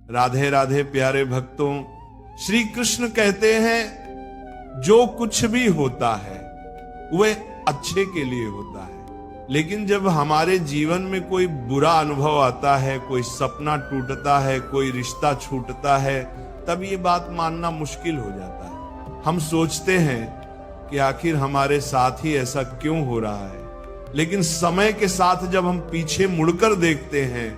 राधे राधे प्यारे भक्तों, श्री कृष्ण कहते हैं जो कुछ भी होता है वह अच्छे के लिए होता है। लेकिन जब हमारे जीवन में कोई बुरा अनुभव आता है, कोई सपना टूटता है, कोई रिश्ता छूटता है, तब ये बात मानना मुश्किल हो जाता है। हम सोचते हैं कि आखिर हमारे साथ ही ऐसा क्यों हो रहा है। लेकिन समय के साथ जब हम पीछे मुड़कर देखते हैं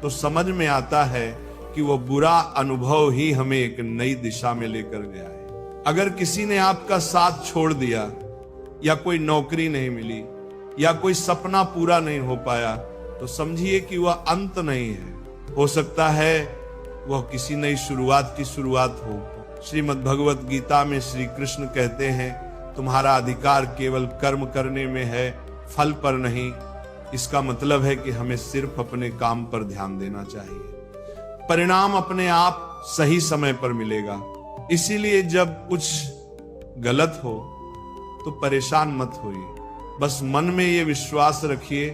तो समझ में आता है कि वो बुरा अनुभव ही हमें एक नई दिशा में लेकर गया है। अगर किसी ने आपका साथ छोड़ दिया, या कोई नौकरी नहीं मिली, या कोई सपना पूरा नहीं हो पाया, तो समझिए कि वह अंत नहीं है। हो सकता है वह किसी नई शुरुआत की शुरुआत हो। श्रीमद् भगवत गीता में श्री कृष्ण कहते हैं, तुम्हारा अधिकार केवल कर्म करने में है, फल पर नहीं। इसका मतलब है कि हमें सिर्फ अपने काम पर ध्यान देना चाहिए। परिणाम अपने आप सही समय पर मिलेगा। इसीलिए जब कुछ गलत हो तो परेशान मत होइए, बस मन में ये विश्वास रखिए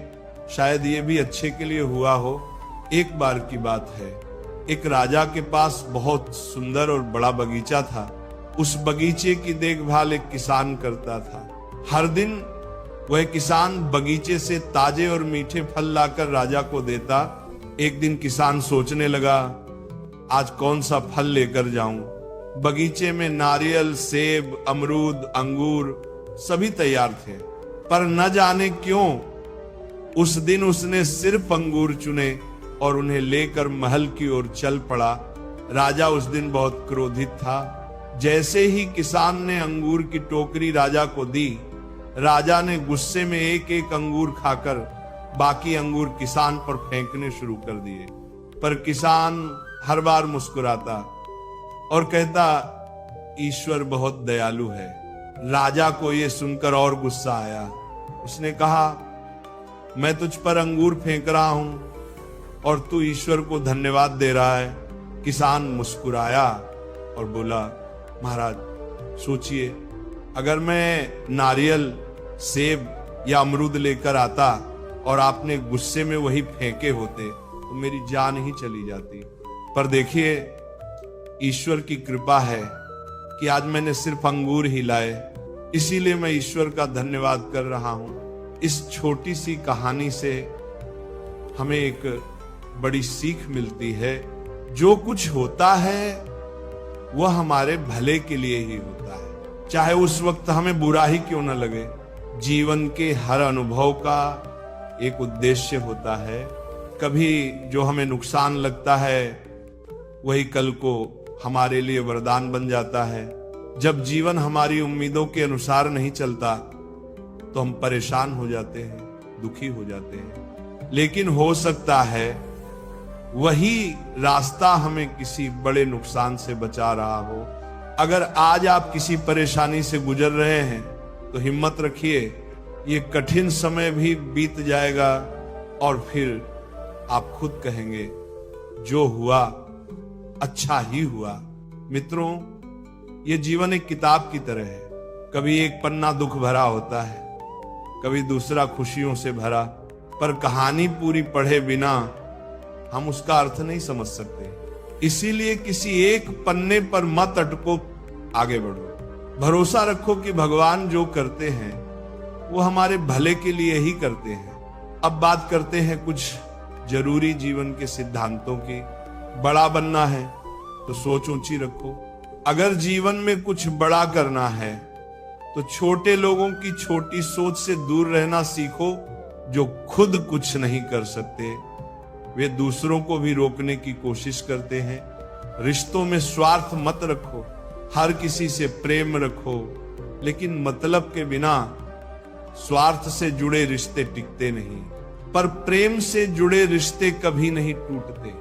शायद ये भी अच्छे के लिए हुआ हो। एक बार की बात है, एक राजा के पास बहुत सुंदर और बड़ा बगीचा था। उस बगीचे की देखभाल एक किसान करता था। हर दिन वह किसान बगीचे से ताजे और मीठे फल लाकर राजा को देता। एक दिन किसान सोचने लगा, आज कौन सा फल लेकर जाऊं। बगीचे में नारियल, सेब, अमरूद, अंगूर सभी तैयार थे, पर न जाने क्यों उस दिन उसने सिर्फ अंगूर चुने और उन्हें लेकर महल की ओर चल पड़ा। राजा उस दिन बहुत क्रोधित था। जैसे ही किसान ने अंगूर की टोकरी राजा को दी, राजा ने गुस्से में एक एक अंगूर खाकर बाकी अंगूर किसान पर फेंकने शुरू कर दिए। पर किसान हर बार मुस्कुराता और कहता, ईश्वर बहुत दयालु है। राजा को यह सुनकर और गुस्सा आया। उसने कहा, मैं तुझ पर अंगूर फेंक रहा हूं और तू ईश्वर को धन्यवाद दे रहा है। किसान मुस्कुराया और बोला, महाराज सोचिए, अगर मैं नारियल, सेब या अमरूद लेकर आता और आपने गुस्से में वही फेंके होते तो मेरी जान ही चली जाती। पर देखिए, ईश्वर की कृपा है कि आज मैंने सिर्फ अंगूर ही लाए, इसीलिए मैं ईश्वर का धन्यवाद कर रहा हूं। इस छोटी सी कहानी से हमें एक बड़ी सीख मिलती है। जो कुछ होता है वह हमारे भले के लिए ही होता है, चाहे उस वक्त हमें बुरा ही क्यों न लगे। जीवन के हर अनुभव का एक उद्देश्य होता है। कभी जो हमें नुकसान लगता है वही कल को हमारे लिए वरदान बन जाता है। जब जीवन हमारी उम्मीदों के अनुसार नहीं चलता तो हम परेशान हो जाते हैं, दुखी हो जाते हैं। लेकिन हो सकता है वही रास्ता हमें किसी बड़े नुकसान से बचा रहा हो। अगर आज आप किसी परेशानी से गुजर रहे हैं तो हिम्मत रखिए, ये कठिन समय भी बीत जाएगा और फिर आप खुद कहेंगे, जो हुआ अच्छा ही हुआ। मित्रों, ये जीवन एक किताब की तरह है। कभी एक पन्ना दुख भरा होता है, कभी दूसरा खुशियों से भरा। पर कहानी पूरी पढ़े बिना हम उसका अर्थ नहीं समझ सकते। इसीलिए किसी एक पन्ने पर मत अटको, आगे बढ़ो। भरोसा रखो कि भगवान जो करते हैं वो हमारे भले के लिए ही करते हैं। अब बात करते हैं कुछ जरूरी जीवन के सिद्धांतों की। बड़ा बनना है तो सोच ऊंची रखो। अगर जीवन में कुछ बड़ा करना है तो छोटे लोगों की छोटी सोच से दूर रहना सीखो, जो खुद कुछ नहीं कर सकते। वे दूसरों को भी रोकने की कोशिश करते हैं। रिश्तों में स्वार्थ मत रखो, हर किसी से प्रेम रखो, लेकिन मतलब के बिना स्वार्थ से जुड़े रिश्ते टिकते नहीं, पर प्रेम से जुड़े रिश्ते कभी नहीं टूटते।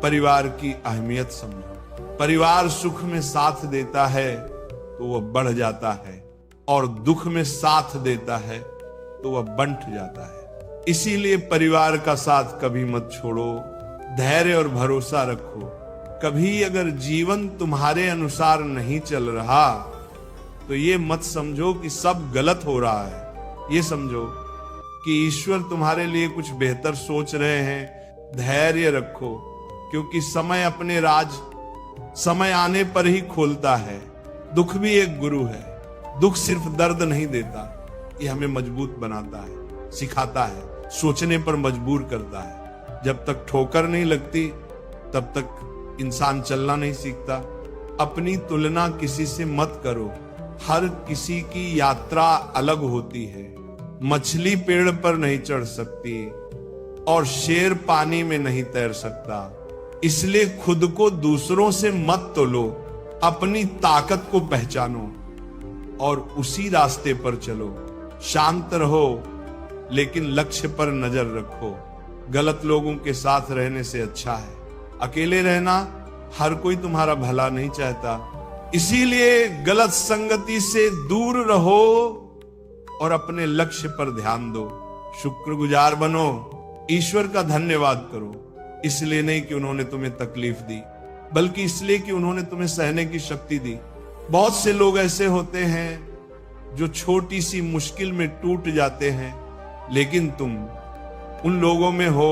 परिवार की अहमियत समझो। परिवार सुख में साथ देता है तो वह बढ़ जाता है, और दुख में साथ देता है तो वह बंट जाता है। इसीलिए परिवार का साथ कभी मत छोड़ो, धैर्य और भरोसा रखो। कभी अगर जीवन तुम्हारे अनुसार नहीं चल रहा तो ये मत समझो कि सब गलत हो रहा है। ये समझो कि ईश्वर तुम्हारे लिए कुछ बेहतर सोच रहे हैं। धैर्य रखो, क्योंकि समय अपने राज समय आने पर ही खोलता है। दुख भी एक गुरु है। दुख सिर्फ दर्द नहीं देता, ये हमें मजबूत बनाता है, सिखाता है, सोचने पर मजबूर करता है। जब तक ठोकर नहीं लगती तब तक इंसान चलना नहीं सीखता। अपनी तुलना किसी से मत करो। हर किसी की यात्रा अलग होती है। मछली पेड़ पर नहीं चढ़ सकती और शेर पानी में नहीं तैर सकता। इसलिए खुद को दूसरों से मत तोलो, अपनी ताकत को पहचानो और उसी रास्ते पर चलो। शांत रहो लेकिन लक्ष्य पर नजर रखो। गलत लोगों के साथ रहने से अच्छा है अकेले रहना। हर कोई तुम्हारा भला नहीं चाहता, इसीलिए गलत संगति से दूर रहो और अपने लक्ष्य पर ध्यान दो। शुक्रगुजार बनो, ईश्वर का धन्यवाद करो। इसलिए नहीं कि उन्होंने तुम्हें तकलीफ दी, बल्कि इसलिए कि उन्होंने तुम्हें सहने की शक्ति दी। बहुत से लोग ऐसे होते हैं जो छोटी सी मुश्किल में टूट जाते हैं, लेकिन तुम उन लोगों में हो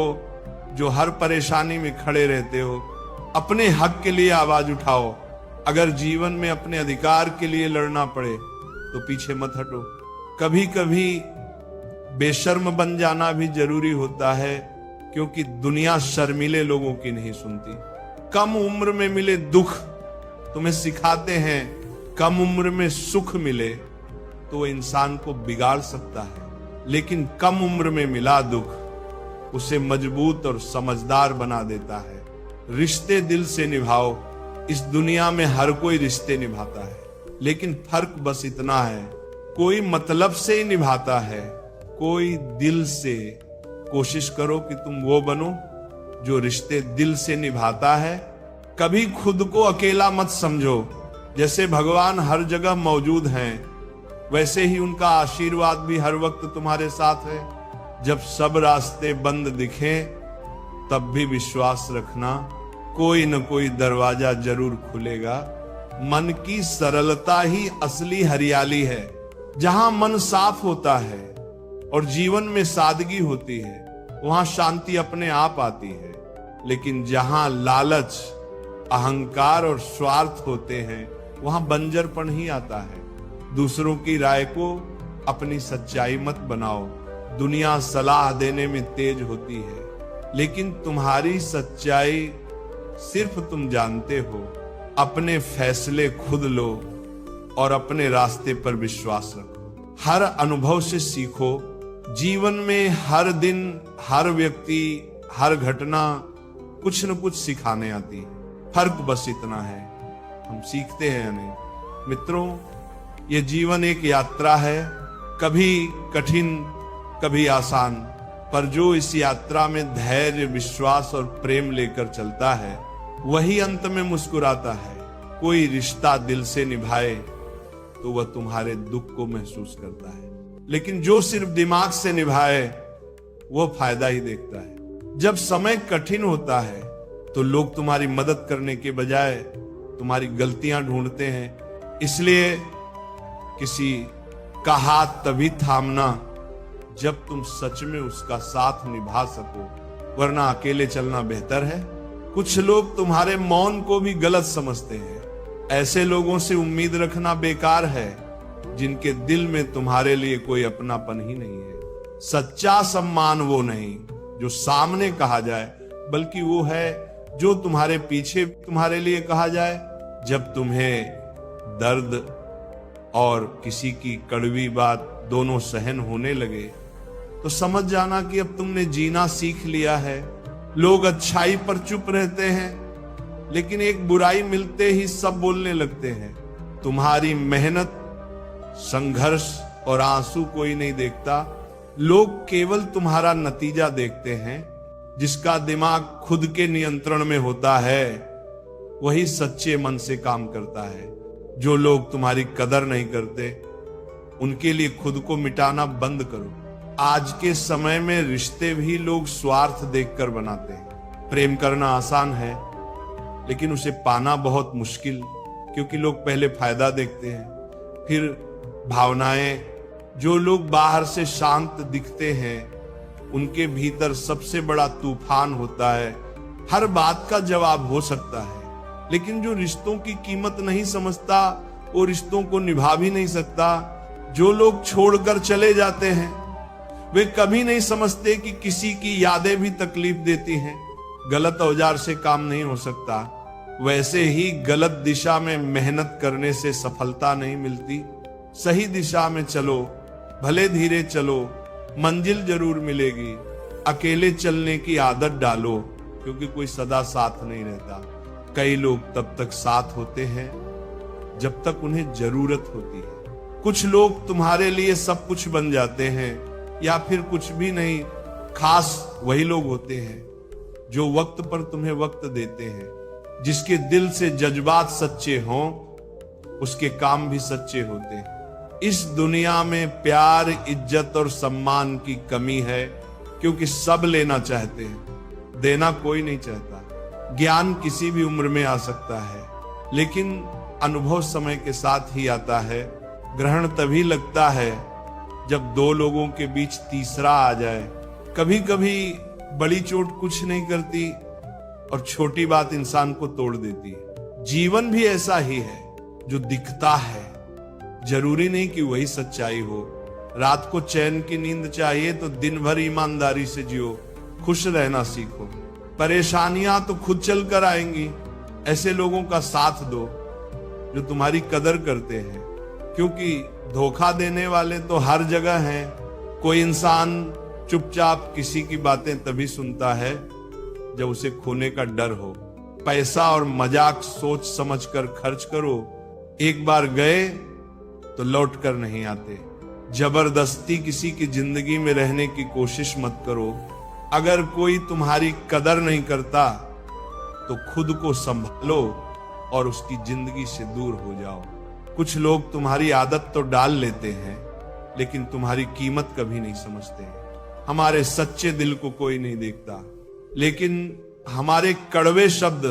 जो हर परेशानी में खड़े रहते हो। अपने हक के लिए आवाज उठाओ। अगर जीवन में अपने अधिकार के लिए लड़ना पड़े तो पीछे मत हटो। कभी कभी बेशर्म बन जाना भी जरूरी होता है, क्योंकि दुनिया शर्मीले लोगों की नहीं सुनती। कम उम्र में मिले दुख तुम्हें सिखाते हैं, कम उम्र में सुख मिले तो इंसान को बिगाड़ सकता है, लेकिन कम उम्र में मिला दुख उसे मजबूत और समझदार बना देता है। रिश्ते दिल से निभाओ। इस दुनिया में हर कोई रिश्ते निभाता है, लेकिन फर्क बस इतना है, कोई मतलब से ही निभाता है, कोई दिल से। कोशिश करो कि तुम वो बनो जो रिश्ते दिल से निभाता है। कभी खुद को अकेला मत समझो। जैसे भगवान हर जगह मौजूद हैं, वैसे ही उनका आशीर्वाद भी हर वक्त तुम्हारे साथ है। जब सब रास्ते बंद दिखें तब भी विश्वास रखना, कोई न कोई दरवाजा जरूर खुलेगा। मन की सरलता ही असली हरियाली है। जहां मन साफ होता है और जीवन में सादगी होती है, वहां शांति अपने आप आती है। लेकिन जहां लालच, अहंकार और स्वार्थ होते हैं, वहां बंजरपन ही आता है। दूसरों की राय को अपनी सच्चाई मत बनाओ। दुनिया सलाह देने में तेज होती है, लेकिन तुम्हारी सच्चाई सिर्फ तुम जानते हो। अपने फैसले खुद लो और अपने रास्ते पर विश्वास रखो। हर अनुभव से सीखो। जीवन में हर दिन, हर व्यक्ति, हर घटना कुछ न कुछ सिखाने आती है। फर्क बस इतना है, हम सीखते हैं या नहीं। मित्रों, ये जीवन एक यात्रा है, कभी कठिन कभी आसान, पर जो इस यात्रा में धैर्य, विश्वास और प्रेम लेकर चलता है, वही अंत में मुस्कुराता है। कोई रिश्ता दिल से निभाए तो वह तुम्हारे दुख को महसूस करता है, लेकिन जो सिर्फ दिमाग से निभाए वो फायदा ही देखता है। जब समय कठिन होता है तो लोग तुम्हारी मदद करने के बजाय तुम्हारी गलतियां ढूंढते हैं। इसलिए किसी का हाथ तभी थामना जब तुम सच में उसका साथ निभा सको, वरना अकेले चलना बेहतर है। कुछ लोग तुम्हारे मौन को भी गलत समझते हैं। ऐसे लोगों से उम्मीद रखना बेकार है जिनके दिल में तुम्हारे लिए कोई अपनापन ही नहीं है। सच्चा सम्मान वो नहीं जो सामने कहा जाए, बल्कि वो है जो तुम्हारे पीछे तुम्हारे लिए कहा जाए। जब तुम्हें दर्द और किसी की कड़वी बात दोनों सहन होने लगे तो समझ जाना कि अब तुमने जीना सीख लिया है। लोग अच्छाई पर चुप रहते हैं, लेकिन एक बुराई मिलते ही सब बोलने लगते हैं। तुम्हारी मेहनत, संघर्ष और आंसू कोई नहीं देखता। लोग केवल तुम्हारा नतीजा देखते हैं। जिसका दिमाग खुद के नियंत्रण में होता है वही सच्चे मन से काम करता है। जो लोग तुम्हारी कदर नहीं करते, उनके लिए खुद को मिटाना बंद करो। आज के समय में रिश्ते भी लोग स्वार्थ देखकर बनाते हैं। प्रेम करना आसान है, लेकिन उसे पाना बहुत मुश्किल, क्योंकि लोग पहले फायदा देखते हैं, फिर भावनाएं। जो लोग बाहर से शांत दिखते हैं, उनके भीतर सबसे बड़ा तूफान होता है। हर बात का जवाब हो सकता है, लेकिन जो रिश्तों की कीमत नहीं समझता वो रिश्तों को निभा भी नहीं सकता। जो लोग छोड़कर चले जाते हैं वे कभी नहीं समझते कि किसी की यादें भी तकलीफ देती हैं। गलत औजार से काम नहीं हो सकता। वैसे ही गलत दिशा में मेहनत करने से सफलता नहीं मिलती। सही दिशा में चलो, भले धीरे चलो, मंजिल जरूर मिलेगी। अकेले चलने की आदत डालो, क्योंकि कोई सदा साथ नहीं रहता। कई लोग तब तक साथ होते हैं जब तक उन्हें जरूरत होती है। कुछ लोग तुम्हारे लिए सब कुछ बन जाते हैं, या फिर कुछ भी नहीं। खास वही लोग होते हैं जो वक्त पर तुम्हें वक्त देते हैं। जिसके दिल से जज्बात सच्चे हों उसके काम भी सच्चे होते हैं। इस दुनिया में प्यार, इज्जत और सम्मान की कमी है, क्योंकि सब लेना चाहते हैं, देना कोई नहीं चाहता। ज्ञान किसी भी उम्र में आ सकता है, लेकिन अनुभव समय के साथ ही आता है। ग्रहण तभी लगता है जब दो लोगों के बीच तीसरा आ जाए। कभी कभी बड़ी चोट कुछ नहीं करती और छोटी बात इंसान को तोड़ देती है। जीवन भी ऐसा ही है, जो दिखता है जरूरी नहीं कि वही सच्चाई हो। रात को चैन की नींद चाहिए तो दिन भर ईमानदारी से जियो, खुश रहना सीखो। परेशानियां तो खुद चल कर आएंगी। ऐसे लोगों का साथ दो जो तुम्हारी कदर करते हैं, क्योंकि धोखा देने वाले तो हर जगह हैं। कोई इंसान चुपचाप किसी की बातें तभी सुनता है जब उसे खोने का डर हो। पैसा और मजाक सोच समझकर खर्च करो। एक बार गए तो लौट कर नहीं आते। जबरदस्ती किसी की जिंदगी में रहने की कोशिश मत करो। अगर कोई तुम्हारी कदर नहीं करता तो खुद को संभालो और उसकी जिंदगी से दूर हो जाओ। कुछ लोग तुम्हारी आदत तो डाल लेते हैं, लेकिन तुम्हारी कीमत कभी नहीं समझते। हमारे सच्चे दिल को कोई नहीं देखता, लेकिन हमारे कड़वे शब्द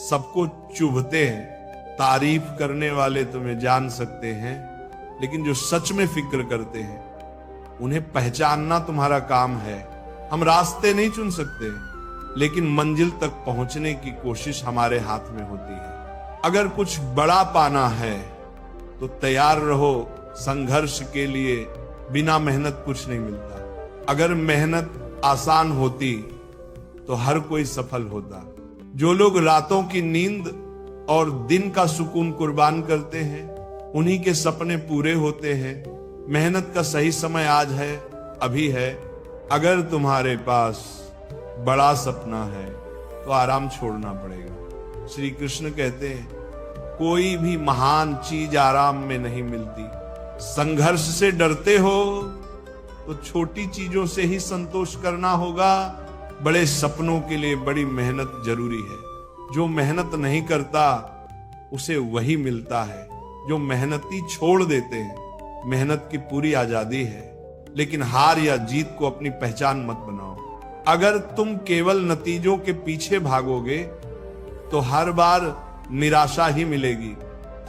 सबको चुभते हैं। तारीफ करने वाले तुम्हें जान सकते हैं, लेकिन जो सच में फिक्र करते हैं उन्हें पहचानना तुम्हारा काम है। हम रास्ते नहीं चुन सकते, लेकिन मंजिल तक पहुंचने की कोशिश हमारे हाथ में होती है। अगर कुछ बड़ा पाना है तो तैयार रहो संघर्ष के लिए। बिना मेहनत कुछ नहीं मिलता। अगर मेहनत आसान होती तो हर कोई सफल होता। जो लोग रातों की नींद और दिन का सुकून कुर्बान करते हैं उन्हीं के सपने पूरे होते हैं। मेहनत का सही समय आज है, अभी है। अगर तुम्हारे पास बड़ा सपना है तो आराम छोड़ना पड़ेगा। श्री कृष्ण कहते हैं, कोई भी महान चीज आराम में नहीं मिलती। संघर्ष से डरते हो तो छोटी चीजों से ही संतोष करना होगा। बड़े सपनों के लिए बड़ी मेहनत जरूरी है। जो मेहनत नहीं करता उसे वही मिलता है जो मेहनती छोड़ देते हैं। मेहनत की पूरी आजादी है, लेकिन हार या जीत को अपनी पहचान मत बनाओ। अगर तुम केवल नतीजों के पीछे भागोगे तो हर बार निराशा ही मिलेगी।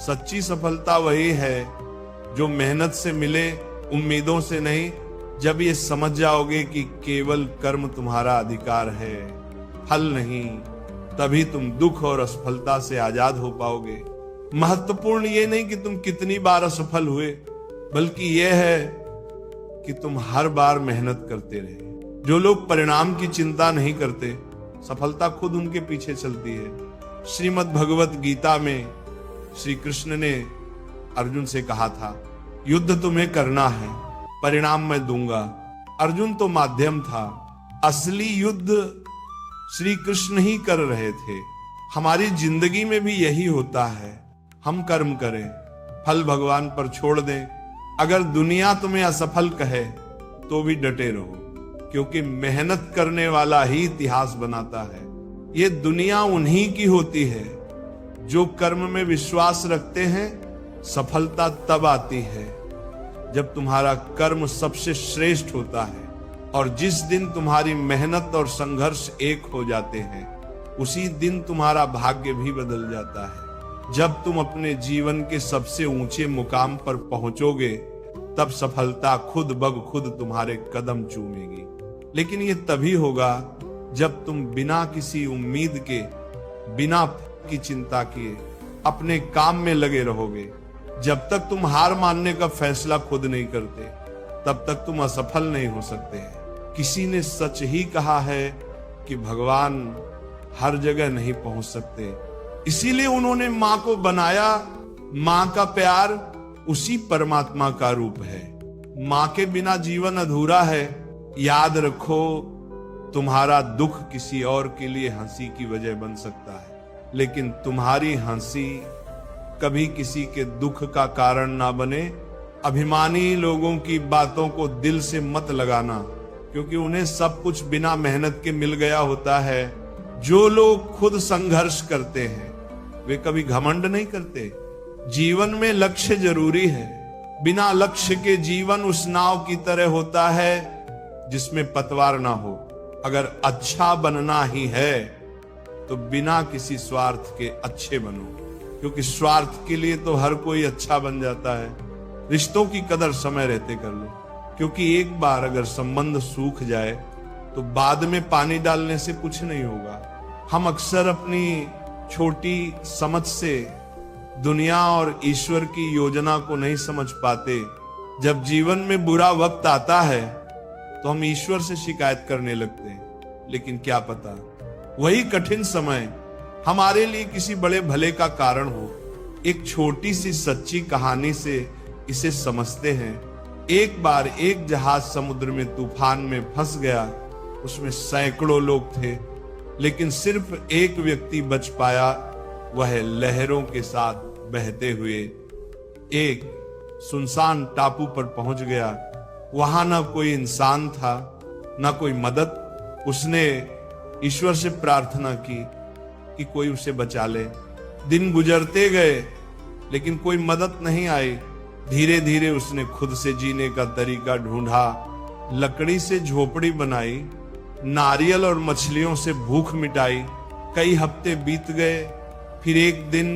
सच्ची सफलता वही है जो मेहनत से मिले, उम्मीदों से नहीं। जब ये समझ जाओगे कि केवल कर्म तुम्हारा अधिकार है, फल नहीं, तभी तुम दुख और असफलता से आजाद हो पाओगे। महत्वपूर्ण ये नहीं कि तुम कितनी बार असफल हुए, बल्कि यह है कि तुम हर बार मेहनत करते रहे। जो लोग परिणाम की चिंता नहीं करते, सफलता खुद उनके पीछे चलती है। श्रीमद् भगवत गीता में श्री कृष्ण ने अर्जुन से कहा था, युद्ध तुम्हें करना है, परिणाम मैं दूंगा। अर्जुन तो माध्यम था, असली युद्ध श्री कृष्ण ही कर रहे थे। हमारी जिंदगी में भी यही होता है। हम कर्म करें, फल भगवान पर छोड़ दें। अगर दुनिया तुम्हें असफल कहे तो भी डटे रहो, क्योंकि मेहनत करने वाला ही इतिहास बनाता है। ये दुनिया उन्हीं की होती है जो कर्म में विश्वास रखते हैं। सफलता तब आती है जब तुम्हारा कर्म सबसे श्रेष्ठ होता है, और जिस दिन तुम्हारी मेहनत और संघर्ष एक हो जाते हैं उसी दिन तुम्हारा भाग्य भी बदल जाता है। जब तुम अपने जीवन के सबसे ऊंचे मुकाम पर पहुंचोगे तब सफलता खुद ब खुद तुम्हारे कदम चूमेगी। लेकिन ये तभी होगा जब तुम बिना किसी उम्मीद के, बिना की चिंता किए अपने काम में लगे रहोगे, जब तक तुम हार मानने का फैसला खुद नहीं करते, तब तक तुम असफल नहीं हो सकते। किसी ने सच ही कहा है कि भगवान हर जगह नहीं पहुंच सकते, इसीलिए उन्होंने मां को बनाया। मां का प्यार उसी परमात्मा का रूप है। मां के बिना जीवन अधूरा है। याद रखो, तुम्हारा दुख किसी और के लिए हंसी की वजह बन सकता है, लेकिन तुम्हारी हंसी कभी किसी के दुख का कारण ना बने। अभिमानी लोगों की बातों को दिल से मत लगाना, क्योंकि उन्हें सब कुछ बिना मेहनत के मिल गया होता है। जो लोग खुद संघर्ष करते हैं वे कभी घमंड नहीं करते। जीवन में लक्ष्य जरूरी है। बिना लक्ष्य के जीवन उस नाव की तरह होता है जिसमें पतवार ना हो। अगर अच्छा बनना ही है तो बिना किसी स्वार्थ के अच्छे बनो, क्योंकि स्वार्थ के लिए तो हर कोई अच्छा बन जाता है। रिश्तों की कदर समय रहते कर लो, क्योंकि एक बार अगर संबंध सूख जाए तो बाद में पानी डालने से कुछ नहीं होगा। हम अक्सर अपनी छोटी समझ से दुनिया और ईश्वर की योजना को नहीं समझ पाते। जब जीवन में बुरा वक्त आता है तो हम ईश्वर से शिकायत करने लगते हैं, लेकिन क्या पता वही कठिन समय हमारे लिए किसी बड़े भले का कारण हो। एक छोटी सी सच्ची कहानी से इसे समझते हैं। एक बार एक जहाज समुद्र में तूफान में फंस गया। उसमें सैकड़ों लोग थे, लेकिन सिर्फ एक व्यक्ति बच पाया। वह लहरों के साथ बहते हुए एक सुनसान टापू पर पहुंच गया। वहां ना कोई इंसान था, ना कोई मदद। उसने ईश्वर से प्रार्थना की कि कोई उसे बचा ले। दिन गुजरते गए, लेकिन कोई मदद नहीं आई। धीरे धीरे उसने खुद से जीने का तरीका ढूंढा। लकड़ी से झोपड़ी बनाई, नारियल और मछलियों से भूख मिटाई। कई हफ्ते बीत गए। फिर एक दिन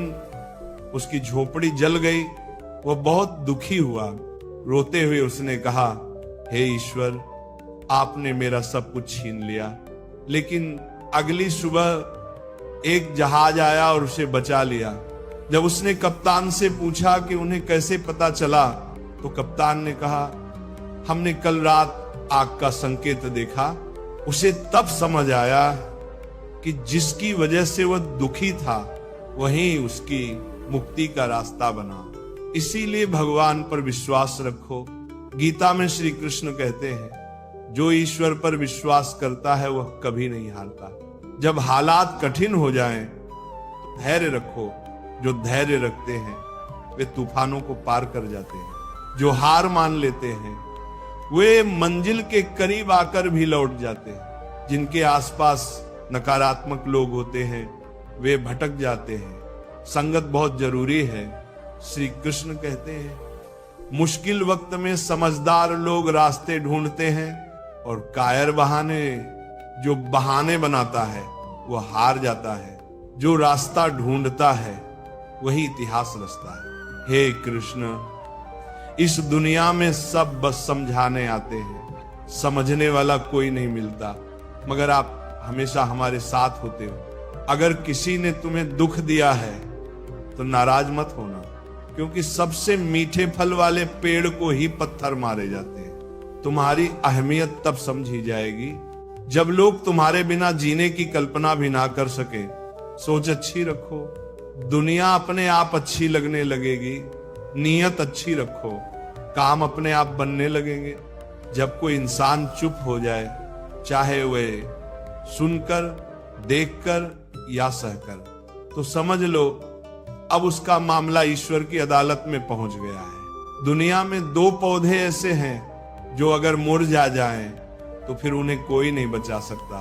उसकी झोपड़ी जल गई। वह बहुत दुखी हुआ। रोते हुए उसने कहा, हे ईश्वर, आपने मेरा सब कुछ छीन लिया। लेकिन अगली सुबह एक जहाज आया और उसे बचा लिया। जब उसने कप्तान से पूछा कि उन्हें कैसे पता चला, तो कप्तान ने कहा, हमने कल रात आग का संकेत देखा। उसे तब समझ आया कि जिसकी वजह से वह दुखी था वही उसकी मुक्ति का रास्ता बना। इसीलिए भगवान पर विश्वास रखो। गीता में श्री कृष्ण कहते हैं, जो ईश्वर पर विश्वास करता है वह कभी नहीं हारता। जब हालात कठिन हो जाएं, तो धैर्य रखो। जो धैर्य रखते हैं वे तूफानों को पार कर जाते हैं। जो हार मान लेते हैं वे मंजिल के करीब आकर भी लौट जाते हैं। जिनके आसपास नकारात्मक लोग होते हैं वे भटक जाते हैं। संगत बहुत जरूरी है। श्री कृष्ण कहते हैं, मुश्किल वक्त में समझदार लोग रास्ते ढूंढते हैं, और कायर जो बहाने बनाता है वो हार जाता है। जो रास्ता ढूंढता है वही इतिहास रचता है। हे कृष्ण, इस दुनिया में सब बस समझाने आते हैं, समझने वाला कोई नहीं मिलता, मगर आप हमेशा हमारे साथ होते हो। अगर किसी ने तुम्हें दुख दिया है तो नाराज मत होना, क्योंकि सबसे मीठे फल वाले पेड़ को ही पत्थर मारे जाते हैं। तुम्हारी अहमियत तब समझी जाएगी जब लोग तुम्हारे बिना जीने की कल्पना भी ना कर सके। सोच अच्छी रखो, दुनिया अपने आप अच्छी लगने लगेगी। नीयत अच्छी रखो, काम अपने आप बनने लगेंगे। जब कोई इंसान चुप हो जाए, चाहे वह सुनकर, देखकर या सहकर, तो समझ लो अब उसका मामला ईश्वर की अदालत में पहुंच गया है। दुनिया में दो पौधे ऐसे हैं जो अगर मुरझा जाएं तो फिर उन्हें कोई नहीं बचा सकता।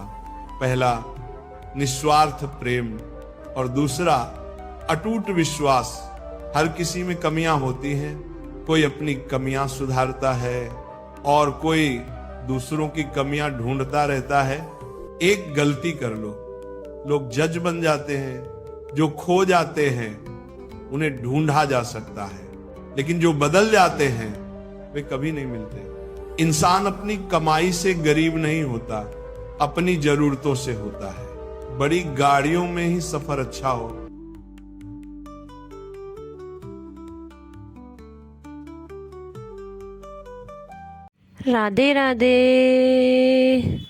पहला निस्वार्थ प्रेम और दूसरा अटूट विश्वास। हर किसी में कमियां होती हैं, कोई अपनी कमियां सुधारता है और कोई दूसरों की कमियां ढूंढता रहता है। एक गलती कर लो, लोग जज बन जाते हैं। जो खो जाते हैं उन्हें ढूंढा जा सकता है, लेकिन जो बदल जाते हैं वे कभी नहीं मिलते। इंसान अपनी कमाई से गरीब नहीं होता, अपनी जरूरतों से होता है। बड़ी गाड़ियों में ही सफर अच्छा हो। राधे राधे।